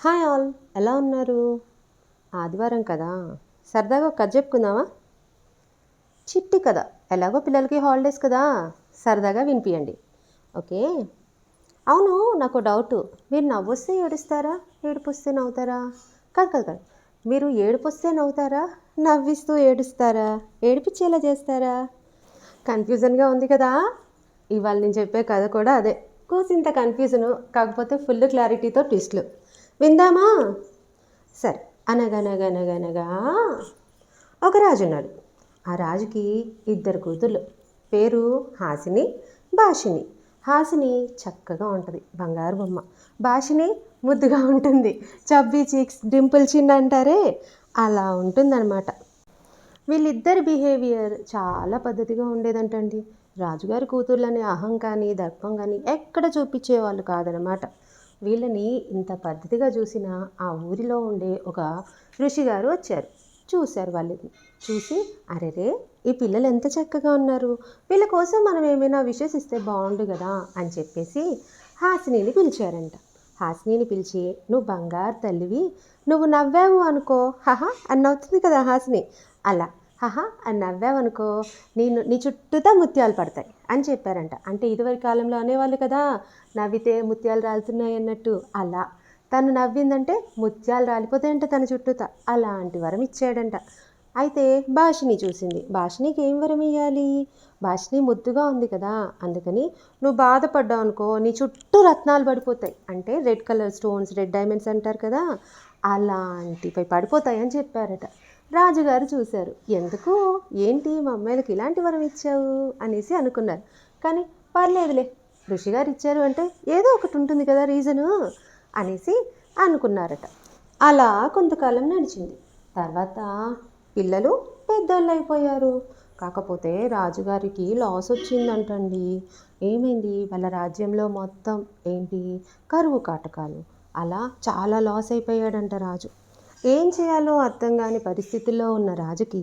Hi all, ఎలా ఉన్నారు? ఆదివారం కదా, సరదాగా ఒక కథ చెప్పుకుందామా? చిట్టి కథ. ఎలాగో పిల్లలకి హాలిడేస్ కదా, సరదాగా వినిపియండి. ఓకే. అవును, నాకు డౌటు. మీరు నవ్వొస్తే ఏడుస్తారా, ఏడుపొస్తే నవ్వుతారా? కాదు కాదు కాదు, మీరు ఏడుపొస్తే నవ్వుతారా, నవ్విస్తూ ఏడుస్తారా, ఏడిపించేలా చేస్తారా? కన్ఫ్యూజన్గా ఉంది కదా. ఇవాళ నేను చెప్పే కథ కూడా అదే. కూసింత కన్ఫ్యూజను, కాకపోతే ఫుల్ క్లారిటీతో ట్విస్ట్లు. విందామా? సరే. అనగనగనగనగా ఒక రాజు ఉన్నాడు. ఆ రాజుకి ఇద్దరు కూతుర్లు. పేరు హాసిని, భాషిని. హాసిని చక్కగా ఉంటుంది, బంగారు బొమ్మ. భాషిని ముద్దుగా ఉంటుంది, చబ్బీ చీక్స్, డింపుల్ చిన్ అంటారే అలా ఉంటుందన్నమాట. వీళ్ళిద్దరి బిహేవియర్ చాలా పద్ధతిగా ఉండేదంటండి. రాజుగారి కూతుర్లనే అహం కానీ దర్పం కానీ ఎక్కడ చూపించేవాళ్ళు కాదనమాట. వీళ్ళని ఇంత పద్ధతిగా చూసిన ఆ ఊరిలో ఉండే ఒక ఋషిగారు వచ్చారు. చూశారు వాళ్ళని. చూసి, అరెరే, ఈ పిల్లలు ఎంత చక్కగా ఉన్నారు, వీళ్ళ కోసం మనం ఏమైనా విషెస్ ఇస్తే బాగుండు కదా అని చెప్పేసి హాసినిని పిలిచారంట. హాసినిని పిలిచి, నువ్వు బంగారు తల్లివి, నువ్వు నవ్వావు అనుకో, హహా అని నవ్వుతుంది కదా హాసిని, అలా హహా అని నవ్వావనుకో, నీ చుట్టూతా ముత్యాలు పడతాయి అని చెప్పారంట. అంటే ఇదివరి కాలంలో అనేవాళ్ళు కదా, నవ్వితే ముత్యాలు రాలుతున్నాయి అన్నట్టు. అలా తను నవ్విందంటే ముత్యాలు రాలిపోతాయంట తన చుట్టూతా. అలాంటి వరం ఇచ్చాడంట. అయితే భాషిని చూసింది. భాషినికి ఏం వరం ఇవ్వాలి? భాషిని ముద్దుగా ఉంది కదా, అందుకని నువ్వు బాధపడ్డావు అనుకో, నీ చుట్టూ రత్నాలు పడిపోతాయి. అంటే red colour stones, red diamonds అంటారు కదా, అలాంటివి పడిపోతాయి అని చెప్పారట. రాజుగారు చూశారు. ఎందుకు, ఏంటి మా అమ్మాయిలకు ఇలాంటి వరం ఇచ్చావు అనేసి అనుకున్నారు. కానీ పర్లేదులే, ఋషిగారు ఇచ్చారు అంటే ఏదో ఒకటి ఉంటుంది కదా రీజను అనేసి అనుకున్నారట. అలా కొంతకాలం నడిచింది. తర్వాత పిల్లలు పెద్దోళ్ళు అయిపోయారు. కాకపోతే రాజుగారికి లాస్ వచ్చిందంటండి. ఏమైంది, వాళ్ళ రాజ్యంలో మొత్తం ఏంటి, కరువు కాటకాలు. అలా చాలా లాస్ అయిపోయాడంట రాజు. ఏం చేయాలో అర్థం కాని పరిస్థితుల్లో ఉన్న రాజుకి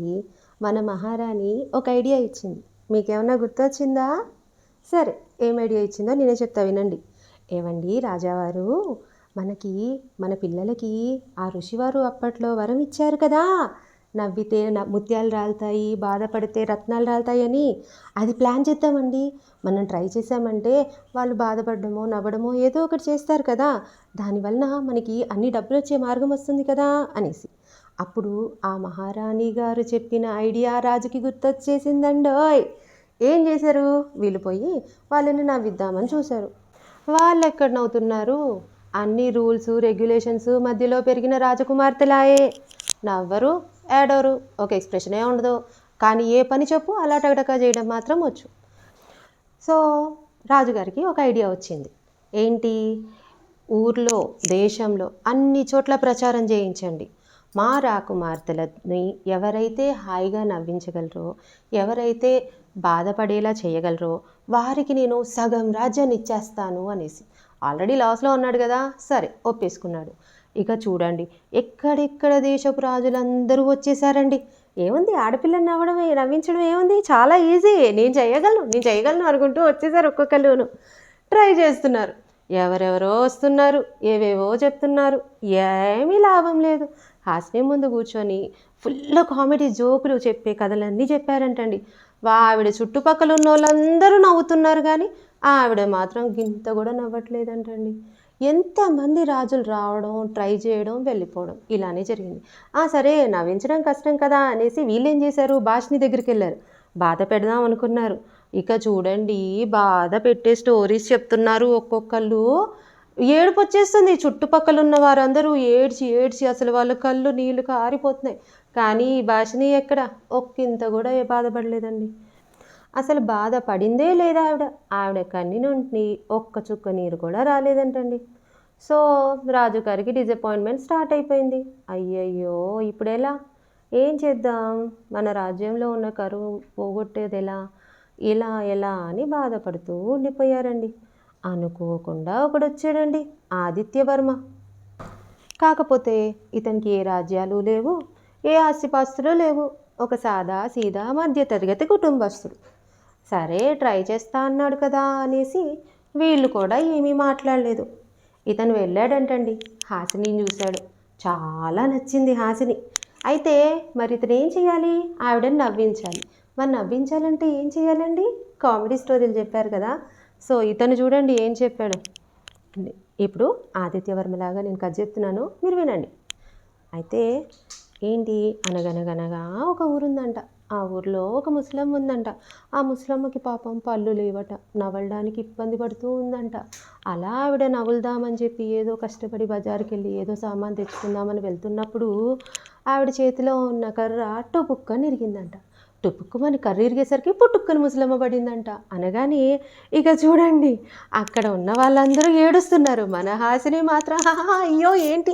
మన మహారాణి ఒక ఐడియా ఇచ్చింది. మీకేమన్నా గుర్తొచ్చిందా? సరే, ఏం ఐడియా ఇచ్చిందో నేనే చెప్తా, వినండి. ఏమండి రాజావారు, మనకి మన పిల్లలకి ఆ ఋషివారు అప్పట్లో వరం ఇచ్చారు కదా, నవ్వితే ముత్యాలు రాలుతాయి, బాధపడితే రత్నాలు రాలుతాయి అని. అది ప్లాన్ చేద్దామండి. మనం ట్రై చేసామంటే వాళ్ళు బాధపడడమో నవ్వడమో ఏదో ఒకటి చేస్తారు కదా, దానివలన మనకి అన్ని డబ్బులు వచ్చే మార్గం వస్తుంది కదా అనేసి. అప్పుడు ఆ మహారాణి గారు చెప్పిన ఐడియా రాజుకి గుర్తొచ్చేసిందండోయ్. ఏం చేశారు, వీళ్ళు పోయి వాళ్ళని నవ్విద్దామని చూశారు. వాళ్ళు ఎక్కడ నవ్వుతున్నారు, అన్ని రూల్స్ రెగ్యులేషన్స్ మధ్యలో పెరిగిన రాజకుమార్తెలాయే. నవ్వరు, ఏడవరు, ఒక ఎక్స్ప్రెషనే ఉండదు. కానీ ఏ పని చెప్పు అలా టగటగా చేయడం మాత్రం వచ్చు. సో రాజుగారికి ఒక ఐడియా వచ్చింది. ఏంటి, ఊర్లో దేశంలో అన్ని చోట్ల ప్రచారం చేయించండి. మా రాకుమార్తెలని ఎవరైతే హాయిగా నవ్వించగలరో, ఎవరైతే బాధపడేలా చేయగలరో వారికి నేను సగం రాజ్యాన్ని ఇచ్చేస్తాను అనేసి. ఆల్రెడీ లాస్లో ఉన్నాడు కదా, సరే ఒప్పేసుకున్నాడు. ఇక చూడండి, ఎక్కడెక్కడ దేశపు రాజులందరూ వచ్చేసారండి. ఏముంది, ఆడపిల్లని నవ్వించడం ఏముంది, చాలా ఈజీ, నేను చేయగలను అనుకుంటూ వచ్చేసారు. ఒక్కొక్కరును ట్రై చేస్తున్నారు. ఎవరెవరో వస్తున్నారు, ఏవేవో చెప్తున్నారు, ఏమీ లాభం లేదు. హాస్యం ముందు కూర్చొని ఫుల్ కామెడీ జోకులు చెప్పే కథలన్నీ చెప్పారంటండి. ఆవిడ చుట్టుపక్కల ఉన్న వాళ్ళందరూ నవ్వుతున్నారు, కానీ ఆవిడ మాత్రం గింత కూడా నవ్వట్లేదంటండి. ఎంతమంది రాజులు రావడం, ట్రై చేయడం, వెళ్ళిపోవడం ఇలానే జరిగింది. సరే, నవ్వించడం కష్టం కదా అనేసి వీళ్ళేం చేశారు, భాషిని దగ్గరికి వెళ్ళారు. బాధ పెడదాం అనుకున్నారు. ఇక చూడండి, బాధ పెట్టే స్టోరీస్ చెప్తున్నారు ఒక్కొక్కళ్ళు. ఏడుపు వచ్చేస్తుంది. చుట్టుపక్కల ఉన్న వారందరూ ఏడ్చి ఏడ్చి అసలు వాళ్ళ కళ్ళు నీళ్లు కారిపోతున్నాయి. కానీ భాషిని ఎక్కడ ఒక్కింత కూడా బాధపడలేదండి. అసలు బాధపడిందే లేదా ఆవిడ కన్ని నుండి ఒక్క చుక్క నీరు కూడా రాలేదంటండి. సో రాజుగారికి డిసప్పాయింట్మెంట్ స్టార్ట్ అయిపోయింది. అయ్యయ్యో, ఇప్పుడు ఎలా, ఏం చేద్దాం, మన రాజ్యంలో ఉన్న కరువు పోగొట్టేది ఎలా ఎలా అని బాధపడుతూ ఉండిపోయారండి. అనుకోకుండా ఒకడు వచ్చాడండి, ఆదిత్యవర్మ. కాకపోతే ఇతనికి ఏ రాజ్యాలు లేవు, ఏ ఆస్తిపాస్తులు లేవు, ఒక సాదా సీదా మధ్యతరగతి కుటుంబస్తుడు. సరే ట్రై చేస్తా అన్నాడు కదా అనేసి వీళ్ళు కూడా ఏమీ మాట్లాడలేదు. ఇతను వెళ్ళాడంటండి, హాసినిని చూశాడు. చాలా నచ్చింది హాసిని. అయితే మరి ఇతను ఏం చేయాలి? ఆవిడని నవ్వించాలి. మరి నవ్వించాలంటే ఏం చేయాలండి? కామెడీ స్టోరీలు చెప్పారు కదా. సో ఇతను చూడండి ఏం చెప్పాడు. ఇప్పుడు ఆదిత్యవర్మలాగా నేను కథ చెప్తున్నాను, మీరు వినండి. అయితే ఏంటి, అనగనగనగా ఒక ఊరుందంట. ఆ ఊర్లో ఒక ముసలమ్మ ఉందంట. ఆ ముసలమ్మకి పాపం పళ్ళు లేవట, నవలడానికి ఇబ్బంది పడుతూ ఉందంట. అలా ఆవిడ నవ్వులుదామని చెప్పి ఏదో కష్టపడి బజారుకి వెళ్ళి ఏదో సామాన్ తెచ్చుకుందామని వెళ్తున్నప్పుడు ఆవిడ చేతిలో ఉన్న కర్ర టుపుక్కని ఇరిగిందంట. టుపుక్కుమని కర్ర ఇరిగేసరికి పుట్టుక్కని ముసలమ్మ పడిందంట. అనగానే ఇక చూడండి, అక్కడ ఉన్న వాళ్ళందరూ ఏడుస్తున్నారు. మన హాసిని మాత్రం అయ్యో ఏంటి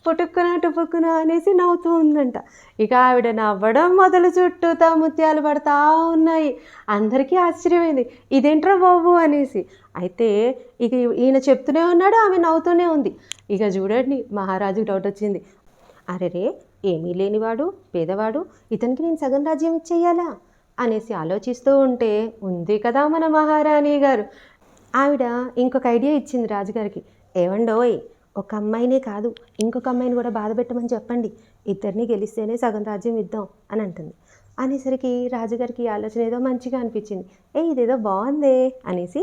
పుట్టుక్కున టుపుక్కున అనేసి నవ్వుతూ ఉందంట. ఇక ఆవిడ నవ్వడం మొదలు, చుట్టూతా ముత్యాలు పడతా ఉన్నాయి. అందరికీ ఆశ్చర్యమైంది, ఇదేంట్రా బాబు అనేసి. అయితే ఇక ఈయన చెప్తూనే ఉన్నాడు, ఆమె నవ్వుతూనే ఉంది. ఇక చూడండి, మహారాజుకి డౌట్ వచ్చింది. అరెరే, ఏమీ లేనివాడు, పేదవాడు, ఇతనికి నేను సగం రాజ్యం ఇచ్చేయాలా అనేసి ఆలోచిస్తూ ఉంటే ఉంది కదా మన మహారాణి గారు. ఆవిడ ఇంకొక ఐడియా ఇచ్చింది రాజుగారికి. ఏవండోయ్, ఒక అమ్మాయినే కాదు ఇంకొక అమ్మాయిని కూడా బాధ పెట్టమని చెప్పండి, ఇద్దరిని గెలిస్తేనే సగం రాజ్యం ఇద్దాం అని అంటుంది. అనేసరికి రాజుగారికి ఈ ఆలోచన ఏదో మంచిగా అనిపించింది. ఇదేదో బాగుందే అనేసి,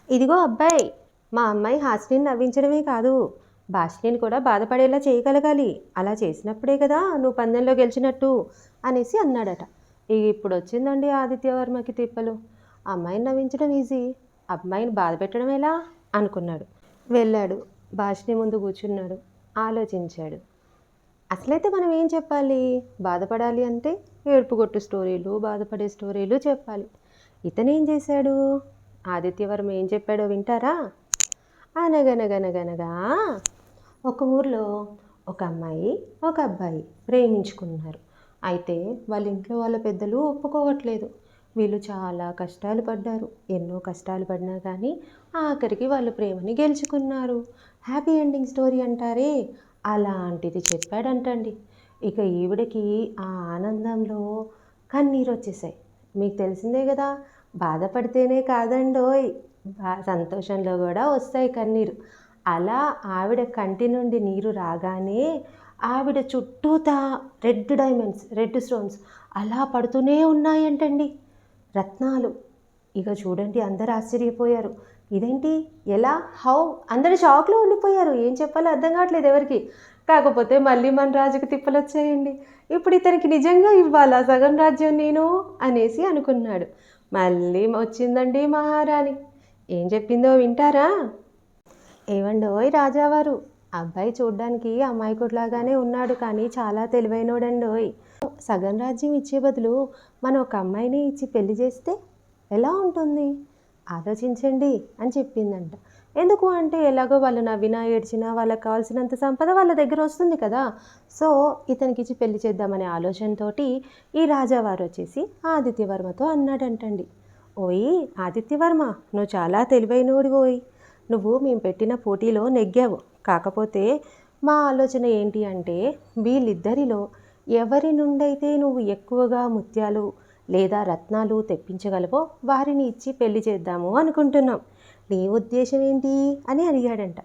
ఇదిగో అబ్బాయి, మా అమ్మాయి హాసినిని నవ్వించడమే కాదు, భాషిని కూడా బాధపడేలా చేయగలగాలి. అలా చేసినప్పుడే కదా నువ్వు పందెంలో గెలిచినట్టు అనేసి అన్నాడట. ఇప్పుడు వచ్చిందండి ఆదిత్యవర్మకి తిప్పలు. అమ్మాయిని నవ్వించడం ఈజీ, అమ్మాయిని బాధ పెట్టడం ఎలా అనుకున్నాడు. వెళ్ళాడు, భాషిని ముందు కూర్చున్నాడు, ఆలోచించాడు. అసలైతే మనం ఏం చెప్పాలి? బాధపడాలి అంటే ఏడుపుగొట్టు స్టోరీలు, బాధపడే స్టోరీలు చెప్పాలి. ఇతను ఏం చేశాడు? ఆదిత్యవర్మ ఏం చెప్పాడో వింటారా? అనగనగనగనగా ఒక ఊర్లో ఒక అమ్మాయి ఒక అబ్బాయి ప్రేమించుకున్నారు. అయితే వాళ్ళ ఇంట్లో వాళ్ళ పెద్దలు ఒప్పుకోవట్లేదు. వీళ్ళు చాలా కష్టాలు పడ్డారు. ఎన్నో కష్టాలు పడినా కానీ ఆఖరికి వాళ్ళ ప్రేమని గెలుచుకున్నారు. హ్యాపీ ఎండింగ్ స్టోరీ అంటారే, అలాంటిది చెప్పాడంటండి. ఇక ఈవిడకి ఆ ఆనందంలో కన్నీరు వచ్చేసాయి. మీకు తెలిసిందే కదా, బాధపడితేనే కాదండోయ్, సంతోషంలో కూడా వస్తాయి కన్నీరు. అలా ఆవిడ కంటి నుండి నీరు రాగానే ఆవిడ చుట్టూతా రెడ్ డైమండ్స్, రెడ్ స్టోన్స్ అలా పడుతూనే ఉన్నాయంటండి, రత్నాలు. ఇక చూడండి, అందరూ ఆశ్చర్యపోయారు. ఇదేంటి, ఎలా, హౌ? అందరూ షాక్లో ఉండిపోయారు. ఏం చెప్పాలో అర్థం కావట్లేదు ఎవరికి. కాకపోతే మళ్ళీ మన రాజుకి తిప్పలు వచ్చాయండి. ఇప్పుడు ఇతనికి నిజంగా ఇవ్వాలా సగం రాజ్యం నేను అనేసి అనుకున్నాడు. మళ్ళీ వచ్చిందండి మహారాణి. ఏం చెప్పిందో వింటారా? ఏవండోయ్ రాజావారు, అబ్బాయి చూడ్డానికి అమాయకుడిలాగానే ఉన్నాడు, కానీ చాలా తెలివైనోడండోయ్. సగం రాజ్యం ఇచ్చే బదులు మనం ఒక అమ్మాయిని ఇచ్చి పెళ్లి చేస్తే ఎలా ఉంటుంది ఆలోచించండి అని చెప్పిందంట. ఎందుకు అంటే ఎలాగో వాళ్ళు నవ్వినా ఏడ్చినా వాళ్ళకి కావాల్సినంత సంపద వాళ్ళ దగ్గర వస్తుంది కదా. సో ఇతనికి ఇచ్చి పెళ్లి చేద్దామనే ఆలోచనతోటి ఈ రాజావారు వచ్చేసి ఆదిత్యవర్మతో అన్నాడంటండి. ఓయ్ ఆదిత్యవర్మ, నువ్వు చాలా తెలివైనోడివి ఓయ్. నువ్వు మేము పెట్టిన పోటీలో నెగ్గావు. కాకపోతే మా ఆలోచన ఏంటి అంటే, వీళ్ళిద్దరిలో ఎవరి నుండైతే నువ్వు ఎక్కువగా ముత్యాలు లేదా రత్నాలు తెప్పించగలవో వారిని ఇచ్చి పెళ్లి చేద్దాము అనుకుంటున్నాం. నీ ఉద్దేశం ఏంటి అని అడిగాడంట.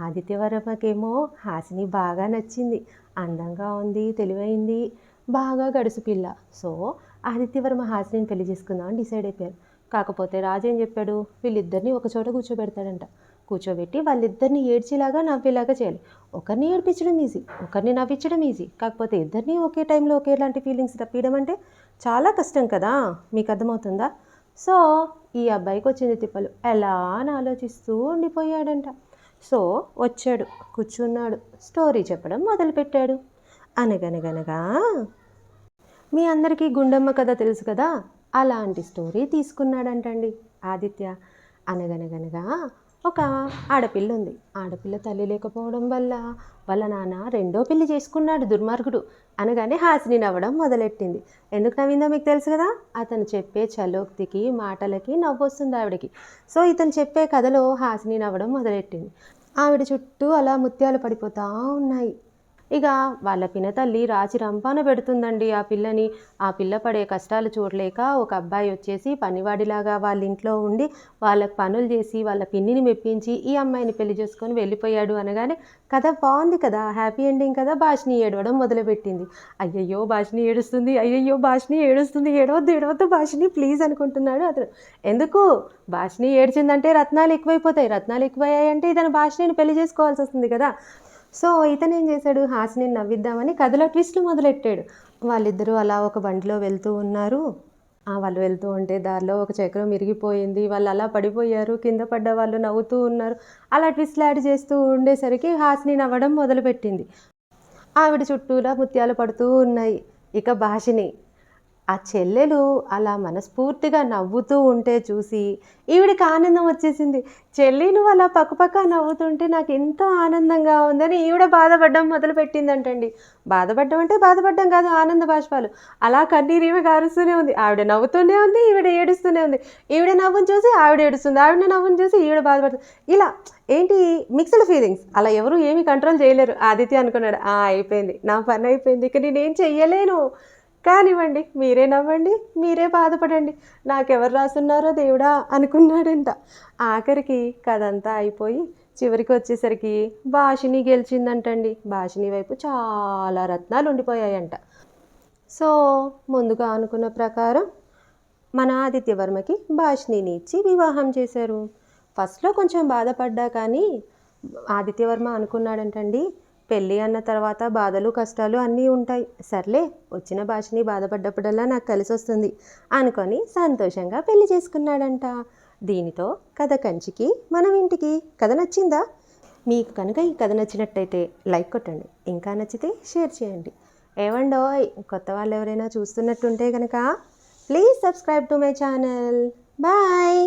ఆదిత్యవర్మకేమో హాసిని బాగా నచ్చింది, అందంగా ఉంది, తెలివైంది, బాగా గడుసు పిల్ల. సో ఆదిత్యవర్మ హాసినిని పెళ్లి చేసుకుందామని డిసైడ్ అయిపోయారు. కాకపోతే రాజు ఏం చెప్పాడు, వీళ్ళిద్దరిని ఒక చోట కూర్చోబెడతాడంట. కూర్చోబెట్టి వాళ్ళిద్దరిని ఏడ్చేలాగా నవ్వేలాగా చేయాలి. ఒకరిని ఏడిపించడం ఈజీ, ఒకరిని నవ్వించడం ఈజీ. కాకపోతే ఇద్దరిని ఒకే టైంలో ఒకేలాంటి ఫీలింగ్స్ రప్పించడం అంటే చాలా కష్టం కదా. మీకు అర్థమవుతుందా? సో ఈ అబ్బాయికి వచ్చింది తిప్పలు. ఎలా అని ఆలోచిస్తూ ఉండిపోయాడంట. సో వచ్చాడు, కూర్చున్నాడు, స్టోరీ చెప్పడం మొదలుపెట్టాడు. అనగనగనగా మీ అందరికీ గుండమ్మ కథ తెలుసు కదా, అలాంటి స్టోరీ తీసుకున్నాడంటండి ఆదిత్య. అనగనగనగా ఒక ఆడపిల్ల ఉంది. ఆడపిల్ల తల్లి లేకపోవడం వల్ల వాళ్ళ నాన్న రెండో పెళ్లి చేసుకున్నాడు, దుర్మార్గుడు. అనగానే హాసిని నవ్వడం మొదలెట్టింది. ఎందుకు నవ్విందో మీకు తెలుసు కదా, అతను చెప్పే చలోక్తికి మాటలకి నవ్వొస్తుంది ఆవిడకి. సో ఇతను చెప్పే కథలో హాసిని నవ్వడం మొదలెట్టింది. ఆవిడ చుట్టూ అలా ముత్యాలు పడిపోతూ ఉన్నాయి. ఇక వాళ్ళ పినతల్లి రాచి రంపాన పెడుతుందండి ఆ పిల్లని. ఆ పిల్ల పడే కష్టాలు చూడలేక ఒక అబ్బాయి వచ్చేసి పనివాడిలాగా వాళ్ళ ఇంట్లో ఉండి వాళ్ళకి పనులు చేసి వాళ్ళ పిన్నిని మెప్పించి ఈ అమ్మాయిని పెళ్లి చేసుకొని వెళ్ళిపోయాడు అనగానే కథ బాగుంది కదా, హ్యాపీ ఎండింగ్ కదా. భాషిని ఏడవడం మొదలుపెట్టింది. అయ్యయ్యో భాషిని ఏడుస్తుంది, అయ్యయ్యో భాషిని ఏడుస్తుంది, ఏడవద్దు ఏడవద్దు భాషిని ప్లీజ్ అనుకుంటున్నాడు అతను. ఎందుకు? భాషిని ఏడ్చిందంటే రత్నాలు ఎక్కువైపోతాయి, రత్నాలు ఎక్కువయ్యాయంటే ఇతను భాషిని పెళ్లి చేసుకోవాల్సి వస్తుంది కదా. సో ఇతను ఏం చేశాడు, హాసిని నవ్విద్దామని కథలో ట్విస్ట్లు మొదలెట్టాడు. వాళ్ళిద్దరూ అలా ఒక బండిలో వెళ్తూ ఉన్నారు. వాళ్ళు వెళ్తూ ఉంటే దారిలో ఒక చక్రం ఇరిగిపోయింది. వాళ్ళు అలా పడిపోయారు, కింద పడ్డ వాళ్ళు నవ్వుతూ ఉన్నారు. అలా ట్విస్ట్లు యాడ్ చేస్తూ ఉండేసరికి హాసిని నవ్వడం మొదలుపెట్టింది. ఆవిడ చుట్టూరా ముత్యాలు పడుతూ ఉన్నాయి. ఇక భాషిని ఆ చెల్లెలు అలా మనస్ఫూర్తిగా నవ్వుతూ ఉంటే చూసి ఈవిడికి ఆనందం వచ్చేసింది. చెల్లి నువ్వు అలా పక్కపక్క నవ్వుతుంటే నాకు ఎంతో ఆనందంగా ఉందని ఈవిడ బాధపడడం మొదలుపెట్టిందంటండి. బాధపడ్డం అంటే బాధపడ్డం కాదు, ఆనంద బాష్పాలు. అలా కన్నీరు ఈమె కారుస్తూనే ఉంది. ఆవిడ నవ్వుతూనే ఉంది, ఈవిడ ఏడుస్తూనే ఉంది. ఈవిడ నవ్వును చూసి ఆవిడ ఏడుస్తుంది, ఆవిడ నవ్వును చూసి ఈవిడ బాధపడుతుంది. ఇలా ఏంటి మిక్స్డ్ ఫీలింగ్స్. అలా ఎవరు ఏమీ కంట్రోల్ చేయలేరు. ఆదిత్య అనుకున్నాడు, అయిపోయింది నా పని అయిపోయింది, ఇక నేనేం చెయ్యలేను. కానివ్వండి, మీరే నవ్వండి, మీరే బాధపడండి, నాకెవరు రాసున్నారో దేవుడా అనుకున్నాడంట. ఆఖరికి కథ అంతా అయిపోయి చివరికి వచ్చేసరికి భాషిని గెలిచిందంటండి. భాషిని వైపు చాలా రత్నాలు ఉండిపోయాయంట. సో ముందుగా అనుకున్న ప్రకారం మన ఆదిత్యవర్మకి భాషిని ఇచ్చి వివాహం చేశారు. ఫస్ట్లో కొంచెం బాధపడ్డా కానీ ఆదిత్యవర్మ అనుకున్నాడంటండి, పెళ్ళి అన్న తర్వాత బాధలు కష్టాలు అన్నీ ఉంటాయి, సర్లే వచ్చిన భాషని బాధపడ్డప్పుడల్లా నాకు కలిసి వస్తుంది అనుకొని సంతోషంగా పెళ్లి చేసుకున్నాడంట. దీనితో కథ కంచికి మనం ఇంటికి. కథ నచ్చిందా? మీకు కనుక ఈ కథ నచ్చినట్టయితే లైక్ కొట్టండి, ఇంకా నచ్చితే షేర్ చేయండి. ఏవండోయ్ కొత్త వాళ్ళు ఎవరైనా చూస్తున్నట్టుంటే కనుక please subscribe to my channel. Bye.